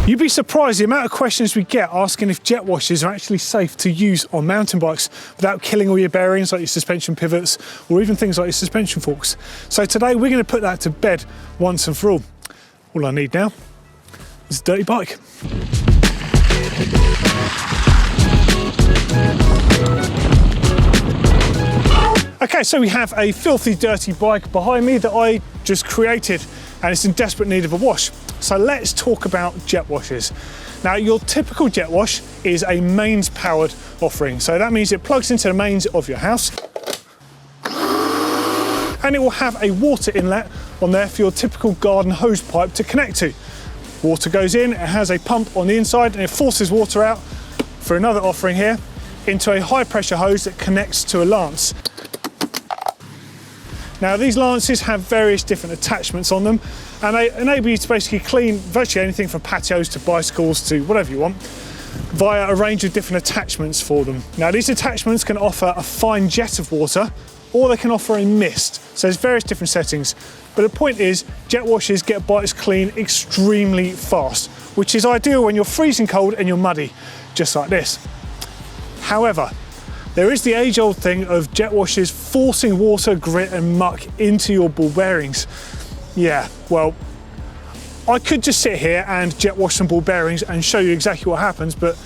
You'd be surprised the amount of questions we get asking if jet washers are actually safe to use on mountain bikes without killing all your bearings like your suspension pivots or even things like your suspension forks. So today we're going to put that to bed once and for all. All I need now is a dirty bike. Okay, so we have a filthy dirty bike behind me that I just created and it's in desperate need of a wash. So let's talk about jet washers. Now your typical jet wash is a mains powered offering. So that means it plugs into the mains of your house and it will have a water inlet on there for your typical garden hose pipe to connect to. Water goes in, it has a pump on the inside and it forces water out for another offering here into a high pressure hose that connects to a lance. Now these lances have various different attachments on them and they enable you to basically clean virtually anything from patios to bicycles to whatever you want via a range of different attachments for them. Now these attachments can offer a fine jet of water or they can offer a mist. So there's various different settings. But the point is jet washers get bikes clean extremely fast, which is ideal when you're freezing cold and you're muddy, just like this. However, there is the age-old thing of jet washers forcing water, grit and muck into your ball bearings. Yeah, well, I could just sit here and jet wash some ball bearings and show you exactly what happens, but,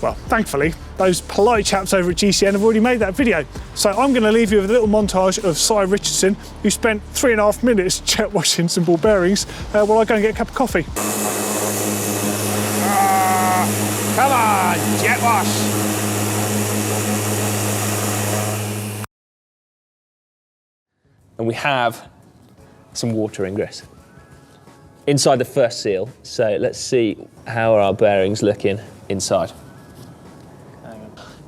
well, thankfully, those polite chaps over at GCN have already made that video. So I'm going to leave you with a little montage of Si Richardson, who spent 3.5 minutes jet washing some ball bearings while I go and get a cup of coffee. Come on, jet wash! And we have some water ingress inside the first seal. So let's see how are our bearings looking inside.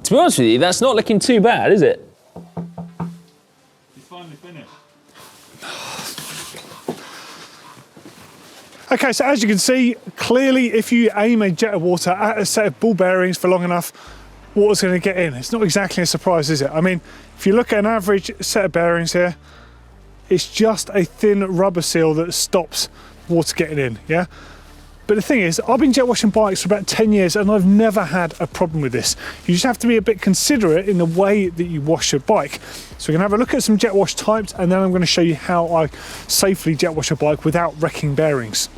To be honest with you, that's not looking too bad, is it? It's finally finished. Okay, so as you can see, clearly if you aim a jet of water at a set of ball bearings for long enough, water's going to get in. It's not exactly a surprise, is it? I mean, if you look at an average set of bearings here, it's just a thin rubber seal that stops water getting in, yeah? But the thing is, I've been jet washing bikes for about 10 years and I've never had a problem with this. You just have to be a bit considerate in the way that you wash your bike. So we're gonna have a look at some jet wash types and then I'm gonna show you how I safely jet wash a bike without wrecking bearings.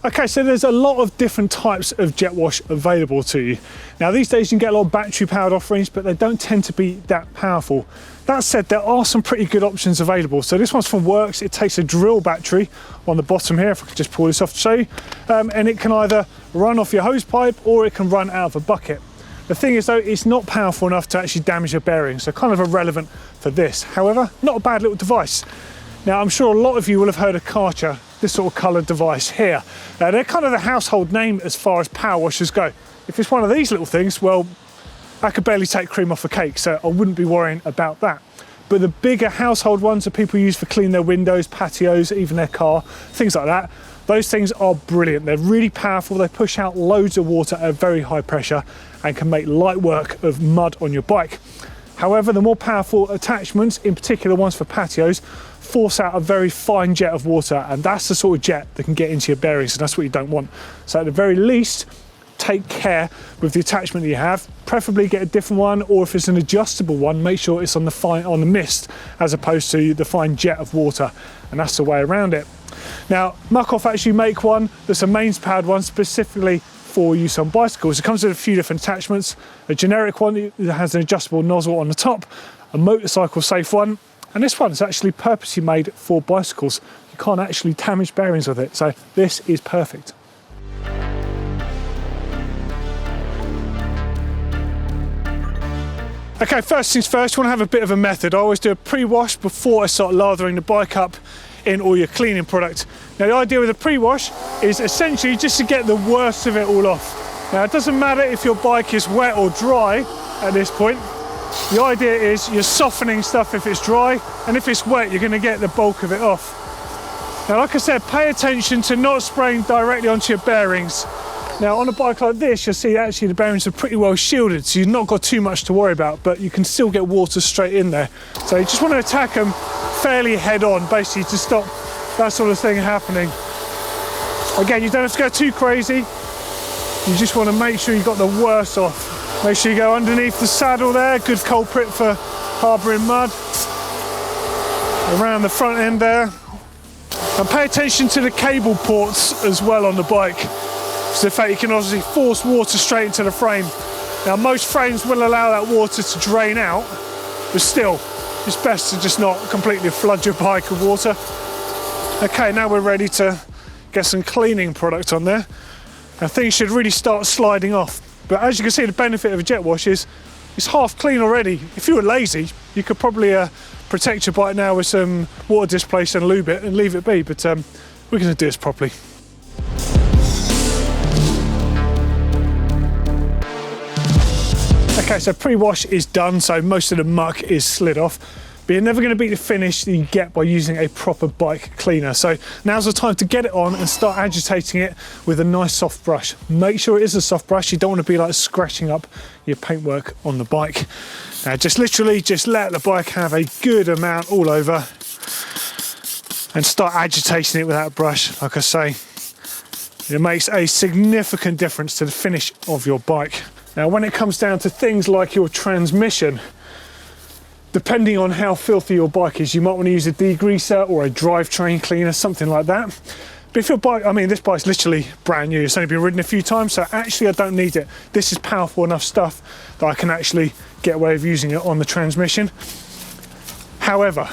Okay, so there's a lot of different types of jet wash available to you. Now these days you can get a lot of battery powered offerings, but they don't tend to be that powerful. That said, there are some pretty good options available. So this one's from Works. It takes a drill battery on the bottom here, if I could just pull this off to show you, and it can either run off your hose pipe or it can run out of a bucket. The thing is though, it's not powerful enough to actually damage your bearings, so kind of irrelevant for this. However, not a bad little device. Now I'm sure a lot of you will have heard of Karcher, this sort of coloured device here. They're kind of the household name as far as power washers go. If it's one of these little things, well, I could barely take cream off a cake, so I wouldn't be worrying about that. But the bigger household ones that people use for cleaning their windows, patios, even their car, things like that, those things are brilliant. They're really powerful. They push out loads of water at very high pressure and can make light work of mud on your bike. However, the more powerful attachments, in particular ones for patios, force out a very fine jet of water, and that's the sort of jet that can get into your bearings, and that's what you don't want. So at the very least, take care with the attachment that you have. Preferably get a different one, or if it's an adjustable one, make sure it's on the mist as opposed to the fine jet of water, and that's the way around it. Now, Muck-Off actually make one that's a mains powered one specifically for use on bicycles. It comes with a few different attachments. A generic one that has an adjustable nozzle on the top, a motorcycle safe one, and this one is actually purposely made for bicycles. You can't actually damage bearings with it, so this is perfect. Okay, first things first, you want to have a bit of a method. I always do a pre-wash before I start lathering the bike up in all your cleaning product. Now the idea with a pre-wash is essentially just to get the worst of it all off. Now it doesn't matter if your bike is wet or dry at this point. The idea is you're softening stuff if it's dry, and if it's wet you're going to get the bulk of it off. Now like I said, pay attention to not spraying directly onto your bearings. Now on a bike like this, you'll see actually the bearings are pretty well shielded, so you've not got too much to worry about, but you can still get water straight in there. So you just want to attack them fairly head on, basically to stop that sort of thing happening. Again, you don't have to go too crazy. You just want to make sure you've got the worst off. Make sure you go underneath the saddle there, good culprit for harbouring mud. Around the front end there. And pay attention to the cable ports as well on the bike. So in fact, you can obviously force water straight into the frame. Now most frames will allow that water to drain out, but still, it's best to just not completely flood your bike with water. Okay, now we're ready to get some cleaning product on there. Now things should really start sliding off. But as you can see, the benefit of a jet wash is it's half clean already. If you were lazy, you could probably protect your bike now with some water displace and lube it and leave it be, but we're going to do this properly. Okay, so pre-wash is done, so most of the muck is slid off, but you're never going to beat the finish that you get by using a proper bike cleaner. So now's the time to get it on and start agitating it with a nice soft brush. Make sure it is a soft brush. You don't want to be like scratching up your paintwork on the bike. Now just literally just let the bike have a good amount all over and start agitating it with that brush. Like I say, it makes a significant difference to the finish of your bike. Now when it comes down to things like your transmission, depending on how filthy your bike is, you might want to use a degreaser or a drivetrain cleaner, something like that. But if your bike, I mean, this bike's literally brand new, it's only been ridden a few times, so actually I don't need it. This is powerful enough stuff that I can actually get away with using it on the transmission. However,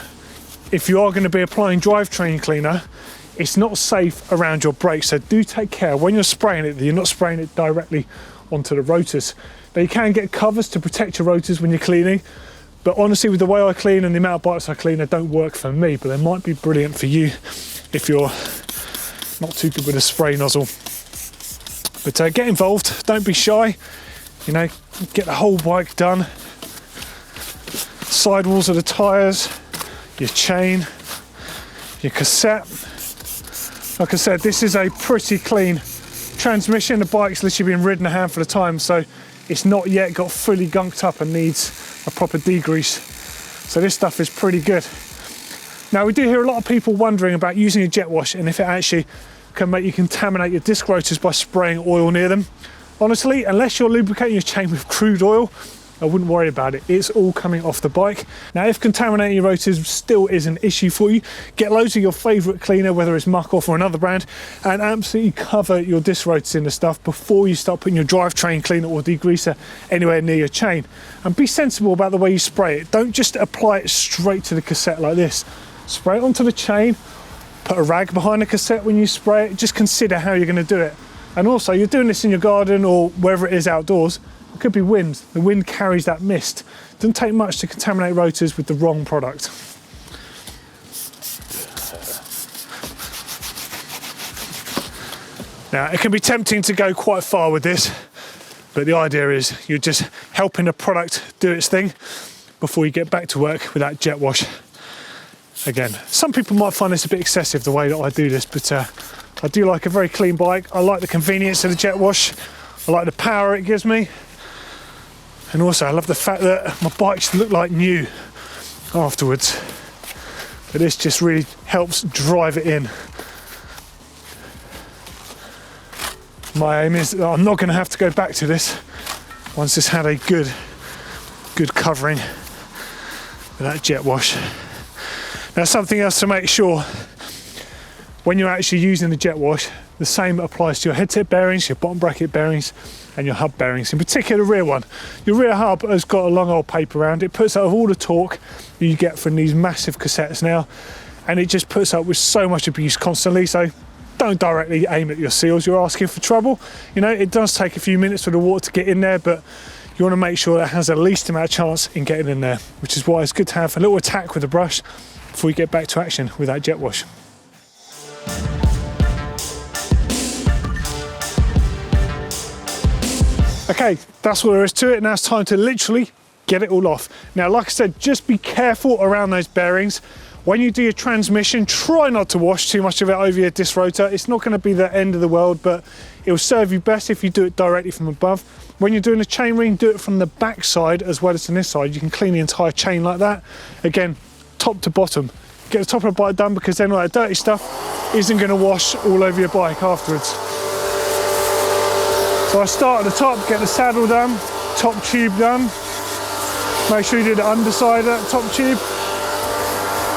if you are going to be applying drivetrain cleaner, it's not safe around your brakes, so do take care when you're spraying it that you're not spraying it directly onto the rotors. Now you can get covers to protect your rotors when you're cleaning, but honestly with the way I clean and the amount of bikes I clean, they don't work for me, but they might be brilliant for you if you're not too good with a spray nozzle. But get involved, don't be shy, you know, get the whole bike done. Sidewalls of the tyres, your chain, your cassette. Like I said, this is a pretty clean transmission. The bike's literally been ridden a handful of times, so it's not yet got fully gunked up and needs a proper degrease. So this stuff is pretty good. Now we do hear a lot of people wondering about using a jet wash and if it actually can make you contaminate your disc rotors by spraying oil near them. Honestly, unless you're lubricating your chain with crude oil, I wouldn't worry about it. It's all coming off the bike. Now, if contaminating your rotors still is an issue for you, get loads of your favourite cleaner, whether it's Muck Off or another brand, and absolutely cover your disc rotors in the stuff before you start putting your drivetrain cleaner or degreaser anywhere near your chain. And be sensible about the way you spray it. Don't just apply it straight to the cassette like this. Spray it onto the chain, put a rag behind the cassette when you spray it. Just consider how you're going to do it. And also, you're doing this in your garden or wherever it is outdoors. It could be wind. The wind carries that mist. It doesn't take much to contaminate rotors with the wrong product. Now, it can be tempting to go quite far with this, but the idea is you're just helping the product do its thing before you get back to work with that jet wash. Again, some people might find this a bit excessive the way that I do this, but I do like a very clean bike. I like the convenience of the jet wash. I like the power it gives me. And also I love the fact that my bikes look like new afterwards. But this just really helps drive it in. My aim is that I'm not going to have to go back to this once it's had a good covering with that jet wash. Now, something else to make sure when you're actually using the jet wash, the same applies to your headset bearings, your bottom bracket bearings, and your hub bearings, in particular the rear one. Your rear hub has got a long old paper around it, puts out all the torque you get from these massive cassettes now, and it just puts up with so much abuse constantly. So don't directly aim at your seals, you're asking for trouble. You know, it does take a few minutes for the water to get in there, but you want to make sure that it has the least amount of chance in getting in there, which is why it's good to have a little attack with the brush before you get back to action with that jet wash. Okay, that's all there is to it. Now it's time to literally get it all off. Now, like I said, just be careful around those bearings. When you do your transmission, try not to wash too much of it over your disc rotor. It's not going to be the end of the world, but it will serve you best if you do it directly from above. When you're doing a chain ring, do it from the back side as well as from this side. You can clean the entire chain like that. Again, top to bottom, get the top of the bike done, because then all that dirty stuff isn't going to wash all over your bike afterwards. So I start at the top, get the saddle done, top tube done. Make sure you do the underside of that top tube.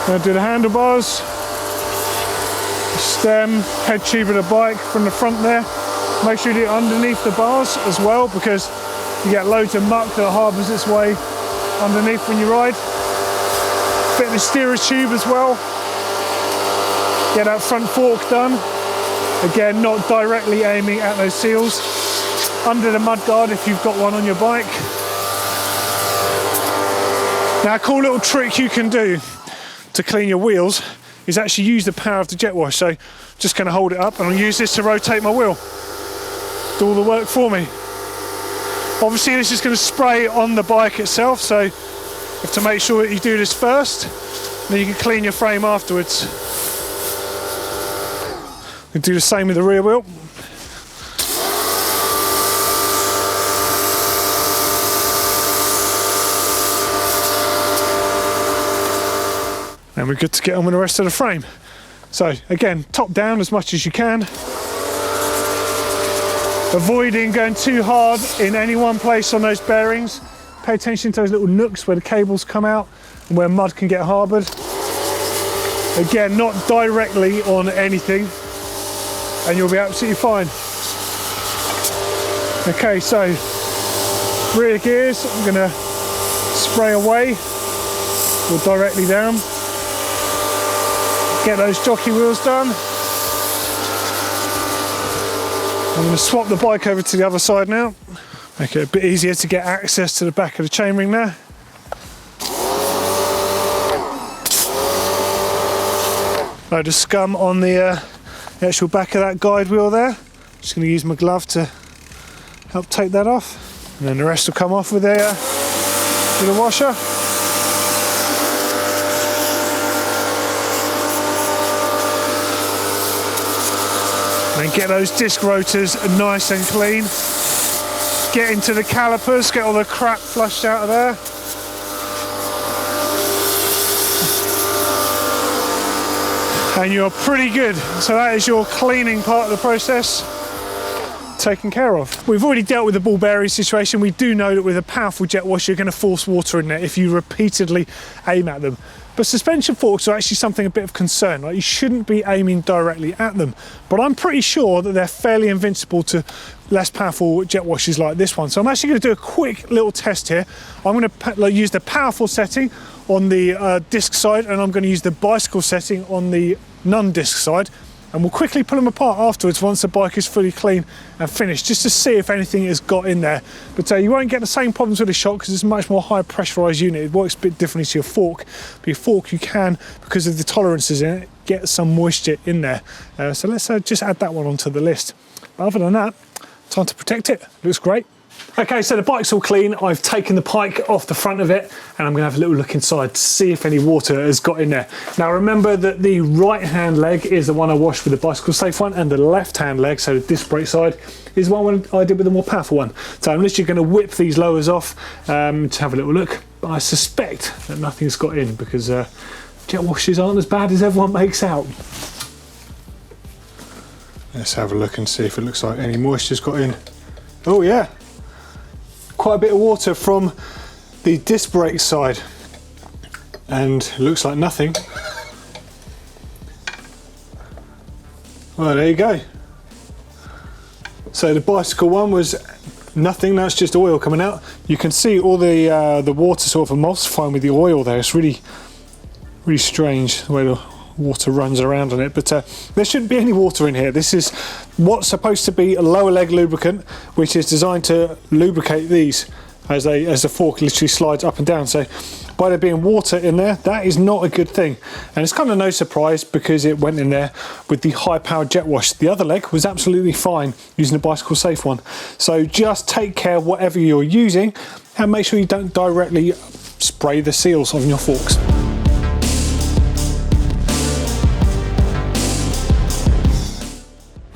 Then do the handlebars, the stem, head tube of the bike from the front there. Make sure you do it underneath the bars as well, because you get loads of muck that harbours its way underneath when you ride. Fit the steerage tube as well. Get that front fork done. Again, not directly aiming at those seals. Under the mud guard if you've got one on your bike. Now, a cool little trick you can do to clean your wheels is actually use the power of the jet wash. So just going to hold it up and I'll use this to rotate my wheel. Do all the work for me. Obviously this is going to spray on the bike itself, so you have to make sure that you do this first, then you can clean your frame afterwards. We do the same with the rear wheel. And we're good to get on with the rest of the frame. So again, top down as much as you can. Avoiding going too hard in any one place on those bearings. Pay attention to those little nooks where the cables come out and where mud can get harboured. Again, not directly on anything and you'll be absolutely fine. Okay, so rear gears, I'm going to spray away or directly down. Get those jockey wheels done. I'm going to swap the bike over to the other side now. Make it a bit easier to get access to the back of the chainring there. Load of scum on the actual back of that guide wheel there. Just going to use my glove to help take that off. And then the rest will come off with a washer. And get those disc rotors nice and clean. Get into the calipers, get all the crap flushed out of there. And you're pretty good. So that is your cleaning part of the process taken care of. We've already dealt with the ball bearing situation. We do know that with a powerful jet wash, you're going to force water in there if you repeatedly aim at them. But suspension forks are actually something a bit of concern. Like, you shouldn't be aiming directly at them. But I'm pretty sure that they're fairly invincible to less powerful jet washes like this one. So I'm actually going to do a quick little test here. I'm going to use the powerful setting on the disc side, and I'm going to use the bicycle setting on the non-disc side. And we'll quickly pull them apart afterwards once the bike is fully clean and finished, just to see if anything has got in there. But you won't get the same problems with the shock because it's a much more high pressurised unit. It works a bit differently to your fork. But your fork, you can, because of the tolerances in it, get some moisture in there. So let's just add that one onto the list. But other than that, time to protect it. Looks great. Okay, so the bike's all clean. I've taken the pike off the front of it and I'm going to have a little look inside to see if any water has got in there. Now remember that the right hand leg is the one I washed with the bicycle safe one, and the left hand leg, so the disc brake side, is the one I did with the more powerful one. So unless you're going to whip these lowers off to have a little look, I suspect that nothing's got in, because jet washes aren't as bad as everyone makes out. Let's have a look and see if it looks like any moisture's got in. Oh yeah, quite a bit of water from the disc brake side, and it looks like nothing. Well, there you go. So the bicycle one was nothing, that's just oil coming out. You can see all the water sort of emulsifying with the oil there. It's really strange the way the water runs around on it, but there shouldn't be any water in here. This is what's supposed to be a lower leg lubricant, which is designed to lubricate these as the fork literally slides up and down. So by there being water in there, that is not a good thing. And it's kind of no surprise, because it went in there with the high powered jet wash. The other leg was absolutely fine using the bicycle safe one. So just take care whatever you're using and make sure you don't directly spray the seals on your forks.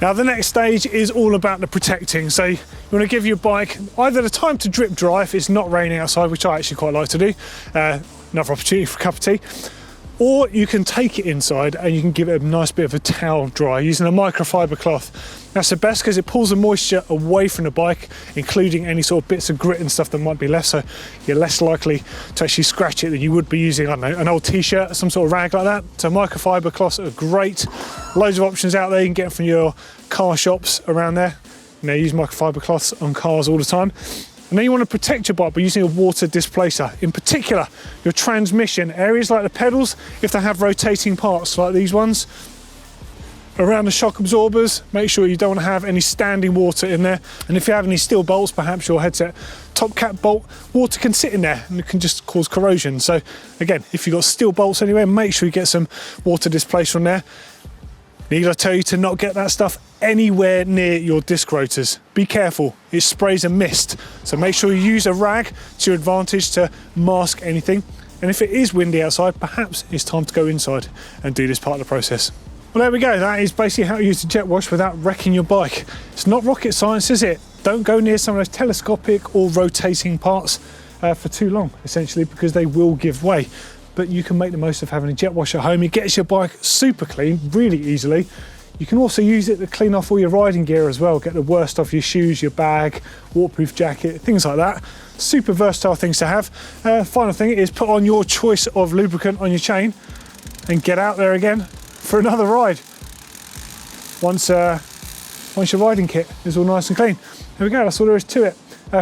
Now the next stage is all about the protecting. So you want to give your bike either the time to drip dry if it's not raining outside, which I actually quite like to do, another opportunity for a cup of tea, Or you can take it inside and you can give it a nice bit of a towel dry using a microfiber cloth. That's the best because it pulls the moisture away from the bike, including any sort of bits of grit and stuff that might be left, so you're less likely to actually scratch it than you would be using, I don't know, an old t-shirt, some sort of rag like that. So microfiber cloths are great. Loads of options out there. You can get them from your car shops around there. You know, use microfiber cloths on cars all the time. And then you want to protect your bike by using a water displacer. In particular, your transmission, areas like the pedals, if they have rotating parts like these ones, around the shock absorbers, make sure you don't want to have any standing water in there. And if you have any steel bolts, perhaps your headset top cap bolt, water can sit in there and it can just cause corrosion. So again, if you've got steel bolts anywhere, make sure you get some water displacer on there. Need I tell you to not get that stuff anywhere near your disc rotors. Be careful, it sprays a mist. So make sure you use a rag to your advantage to mask anything. And if it is windy outside, perhaps it's time to go inside and do this part of the process. Well, there we go. That is basically how to use the jet wash without wrecking your bike. It's not rocket science, is it? Don't go near some of those telescopic or rotating parts for too long, essentially, because they will give way. But you can make the most of having a jet wash at home. It gets your bike super clean really easily. You can also use it to clean off all your riding gear as well, get the worst off your shoes, your bag, waterproof jacket, things like that. Super versatile things to have. Final thing is put on your choice of lubricant on your chain and get out there again for another ride. Once your riding kit is all nice and clean. There we go, that's all there is to it.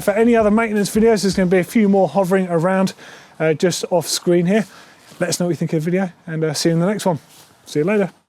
For any other maintenance videos, there's going to be a few more hovering around just off screen here. Let us know what you think of the video and see you in the next one. See you later.